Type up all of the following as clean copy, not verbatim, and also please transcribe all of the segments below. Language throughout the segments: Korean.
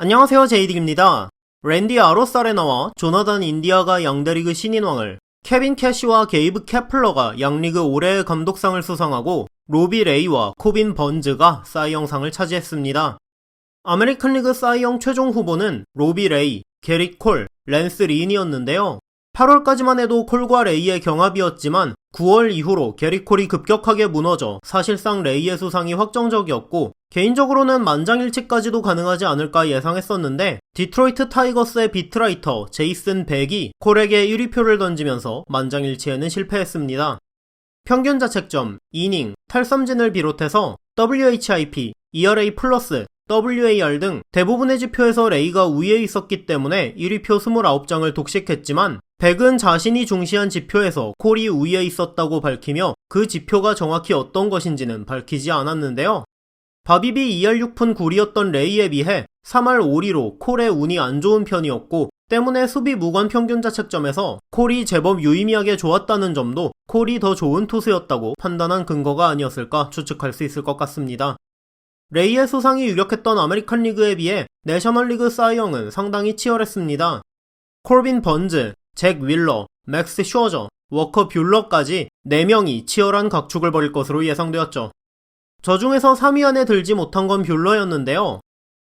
안녕하세요, 제이딕입니다. 랜디 아로사레나와 조나단 인디아가 양대리그 신인왕을, 케빈 캐시와 게이브 케플러가 양리그 올해의 감독상을 수상하고 로비 레이와 코빈 번즈가 사이영상을 차지했습니다. 아메리칸 리그 사이영 최종 후보는 로비 레이, 게릿 콜, 랜스 린이었는데요. 8월까지만 해도 콜과 레이의 경합이었지만 9월 이후로 게릿 콜이 급격하게 무너져 사실상 레이의 수상이 확정적이었고, 개인적으로는 만장일치까지도 가능하지 않을까 예상했었는데 디트로이트 타이거스의 비트라이터 제이슨 백이 콜에게 1위표를 던지면서 만장일치에는 실패했습니다. 평균 자책점, 이닝, 탈삼진을 비롯해서 WHIP, ERA+, WAR 등 대부분의 지표에서 레이가 우위에 있었기 때문에 1위표 29장을 독식했지만, 백은 자신이 중시한 지표에서 콜이 우위에 있었다고 밝히며 그 지표가 정확히 어떤 것인지는 밝히지 않았는데요. 바비비 2할 6푼 9리였던 레이에 비해 3할 5리로 콜의 운이 안 좋은 편이었고, 때문에 수비 무관 평균 자책점에서 콜이 제법 유의미하게 좋았다는 점도 콜이 더 좋은 투수였다고 판단한 근거가 아니었을까 추측할 수 있을 것 같습니다. 레이의 수상이 유력했던 아메리칸 리그에 비해 내셔널리그 사이영은 상당히 치열했습니다. 콜빈 번즈, 잭 윌러, 맥스 슈어저, 워커 뷰러까지 4명이 치열한 각축을 벌일 것으로 예상되었죠. 저 중에서 3위 안에 들지 못한 건 뷰러였는데요.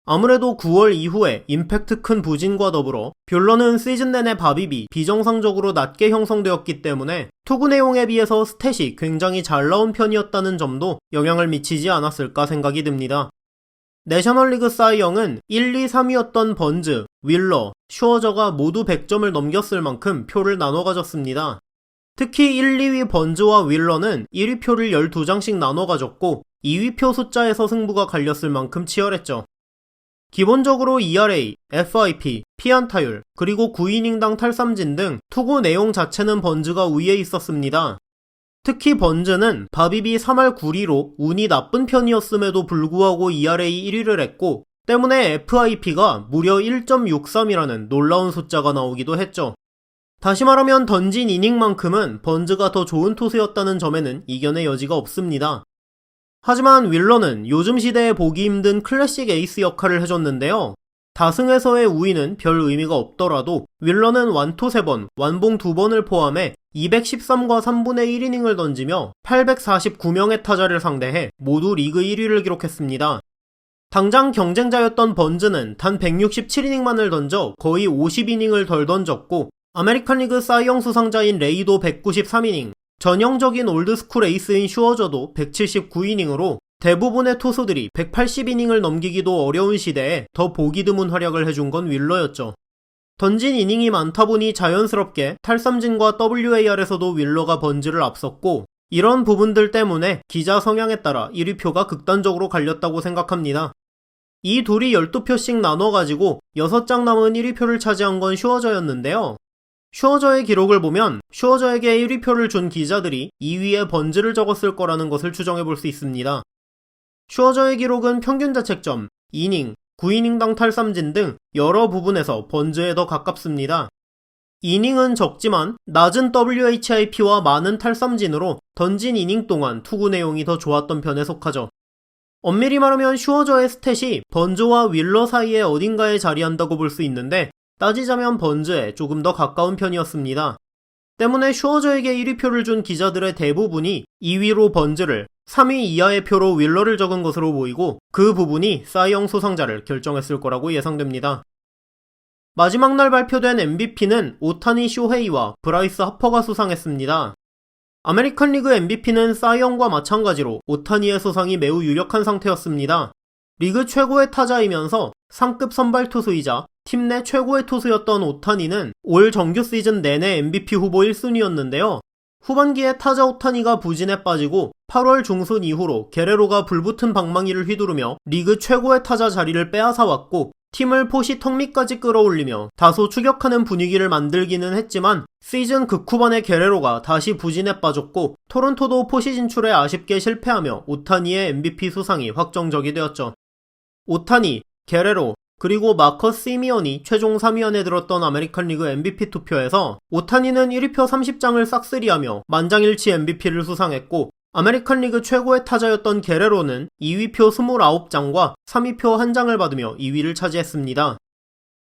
아무래도 9월 이후에 임팩트 큰 부진과 더불어 뷰러는 시즌 내내 바비비 비정상적으로 낮게 형성되었기 때문에 투구 내용에 비해서 스탯이 굉장히 잘 나온 편이었다는 점도 영향을 미치지 않았을까 생각이 듭니다. 내셔널리그 사이영은 1, 2, 3위였던 번즈, 윌러, 슈어저가 모두 100점을 넘겼을 만큼 표를 나눠 가졌습니다. 특히 1, 2위 번즈와 윌러는 1위표를 12장씩 나눠 가졌고 2위표 숫자에서 승부가 갈렸을 만큼 치열했죠. 기본적으로 ERA, FIP, 피안타율, 그리고 9이닝당 탈삼진 등 투구 내용 자체는 번즈가 우위에 있었습니다. 특히 번즈는 바비비 3할 9리로 운이 나쁜 편이었음에도 불구하고 ERA 1위를 했고, 때문에 FIP가 무려 1.63이라는 놀라운 숫자가 나오기도 했죠. 다시 말하면 던진 이닝만큼은 번즈가 더 좋은 투수였다는 점에는 이견의 여지가 없습니다. 하지만 윌러는 요즘 시대에 보기 힘든 클래식 에이스 역할을 해줬는데요. 다승에서의 우위는 별 의미가 없더라도 윌러는 완투 3번, 완봉 2번을 포함해 213과 3분의 1이닝을 던지며 849명의 타자를 상대해 모두 리그 1위를 기록했습니다. 당장 경쟁자였던 번즈는 단 167이닝만을 던져 거의 50이닝을 덜 던졌고, 아메리칸 리그 사이영 수상자인 레이도 193이닝, 전형적인 올드스쿨 에이스인 슈어저도 179이닝으로 대부분의 투수들이 180이닝을 넘기기도 어려운 시대에 더 보기 드문 활약을 해준 건 윌러였죠. 던진 이닝이 많다 보니 자연스럽게 탈삼진과 WAR에서도 윌러가 번즈를 앞섰고, 이런 부분들 때문에 기자 성향에 따라 1위표가 극단적으로 갈렸다고 생각합니다. 이 둘이 12표씩 나눠가지고 6장 남은 1위표를 차지한 건 슈어저였는데요. 슈어저의 기록을 보면 슈어저에게 1위표를 준 기자들이 2위에 번즈를 적었을 거라는 것을 추정해볼 수 있습니다. 슈어저의 기록은 평균 자책점, 이닝, 9이닝당 탈삼진 등 여러 부분에서 번즈에 더 가깝습니다. 이닝은 적지만 낮은 WHIP와 많은 탈삼진으로 던진 이닝 동안 투구 내용이 더 좋았던 편에 속하죠. 엄밀히 말하면 슈어저의 스탯이 번즈와 윌러 사이에 어딘가에 자리한다고 볼 수 있는데, 따지자면 번즈에 조금 더 가까운 편이었습니다. 때문에 슈어저에게 1위표를 준 기자들의 대부분이 2위로 번즈를, 3위 이하의 표로 윌러를 적은 것으로 보이고, 그 부분이 사이영 수상자를 결정했을 거라고 예상됩니다. 마지막 날 발표된 MVP는 오타니 쇼헤이와 브라이스 하퍼가 수상했습니다. 아메리칸 리그 MVP는 사이영과 마찬가지로 오타니의 수상이 매우 유력한 상태였습니다. 리그 최고의 타자이면서 상급 선발 투수이자 팀 내 최고의 투수였던 오타니는 올 정규 시즌 내내 MVP 후보 1순위였는데요. 후반기에 타자 오타니가 부진에 빠지고 8월 중순 이후로 게레로가 불붙은 방망이를 휘두르며 리그 최고의 타자 자리를 빼앗아왔고, 팀을 포시 턱 밑까지 끌어올리며 다소 추격하는 분위기를 만들기는 했지만, 시즌 극후반에 게레로가 다시 부진에 빠졌고 토론토도 포시 진출에 아쉽게 실패하며 오타니의 MVP 수상이 확정적이 되었죠. 오타니, 게레로, 그리고 마커스 시미언이 최종 3위 안에 들었던 아메리칸 리그 MVP 투표에서 오타니는 1위표 30장을 싹쓸이하며 만장일치 MVP를 수상했고, 아메리칸 리그 최고의 타자였던 게레로는 2위표 29장과 3위표 1장을 받으며 2위를 차지했습니다.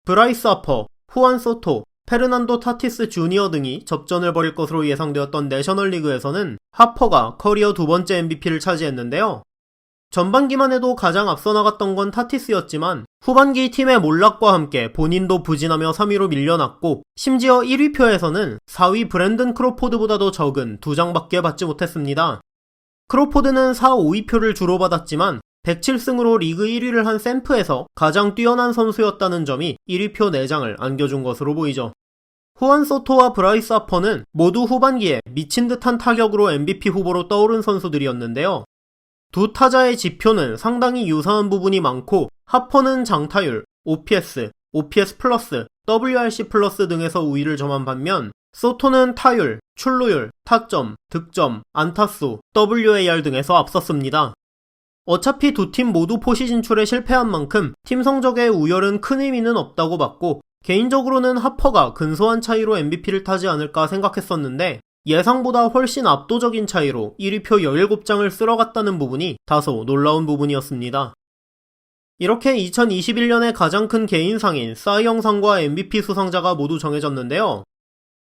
브라이스 하퍼, 후안 소토, 페르난도 타티스 주니어 등이 접전을 벌일 것으로 예상되었던 내셔널리그에서는 하퍼가 커리어 두 번째 MVP를 차지했는데요. 전반기만 해도 가장 앞서 나갔던 건 타티스였지만 후반기 팀의 몰락과 함께 본인도 부진하며 3위로 밀려났고, 심지어 1위표에서는 4위 브랜든 크로포드보다도 적은 2장밖에 받지 못했습니다. 크로포드는 4, 5위표를 주로 받았지만 107승으로 리그 1위를 한 샘프에서 가장 뛰어난 선수였다는 점이 1위표 4장을 안겨준 것으로 보이죠. 후안 소토와 브라이스 하퍼는 모두 후반기에 미친 듯한 타격으로 MVP 후보로 떠오른 선수들이었는데요. 두 타자의 지표는 상당히 유사한 부분이 많고, 하퍼는 장타율, OPS, OPS 플러스, WRC 플러스 등에서 우위를 점한 반면 소토는 타율, 출루율, 타점, 득점, 안타수, WAR 등에서 앞섰습니다. 어차피 두 팀 모두 포시 진출에 실패한 만큼 팀 성적에 우열은 큰 의미는 없다고 봤고, 개인적으로는 하퍼가 근소한 차이로 MVP를 타지 않을까 생각했었는데 예상보다 훨씬 압도적인 차이로 1위표 17장을 쓸어갔다는 부분이 다소 놀라운 부분이었습니다. 이렇게 2021년에 가장 큰 개인상인 싸이 영상과 MVP 수상자가 모두 정해졌는데요.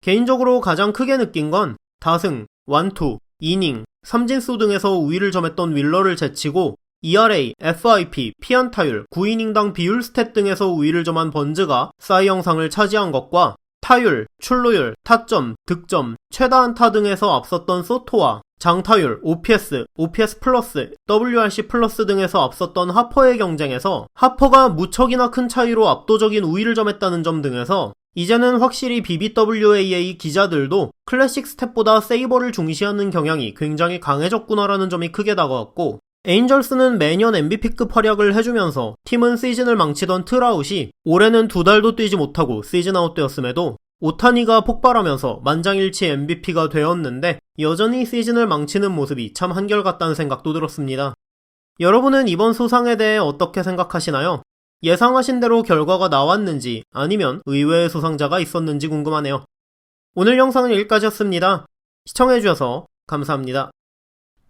개인적으로 가장 크게 느낀 건 다승, 완투, 이닝, 삼진수 등에서 우위를 점했던 윌러를 제치고 ERA, FIP, 피안타율, 9이닝당 비율 스탯 등에서 우위를 점한 번즈가 싸이 영상을 차지한 것과 타율, 출루율, 타점, 득점, 최다 안타 등에서 앞섰던 소토와 장타율, OPS, OPS 플러스, WRC 플러스 등에서 앞섰던 하퍼의 경쟁에서 하퍼가 무척이나 큰 차이로 압도적인 우위를 점했다는 점 등에서 이제는 확실히 BBWAA 기자들도 클래식 스탯보다 세이버를 중시하는 경향이 굉장히 강해졌구나라는 점이 크게 다가왔고, 에인절스는 매년 MVP급 활약을 해주면서 팀은 시즌을 망치던 트라웃이 올해는 2달도 뛰지 못하고 시즌 아웃되었음에도 오타니가 폭발하면서 만장일치 MVP가 되었는데 여전히 시즌을 망치는 모습이 참 한결같다는 생각도 들었습니다. 여러분은 이번 수상에 대해 어떻게 생각하시나요? 예상하신 대로 결과가 나왔는지 아니면 의외의 수상자가 있었는지 궁금하네요. 오늘 영상은 여기까지였습니다. 시청해주셔서 감사합니다.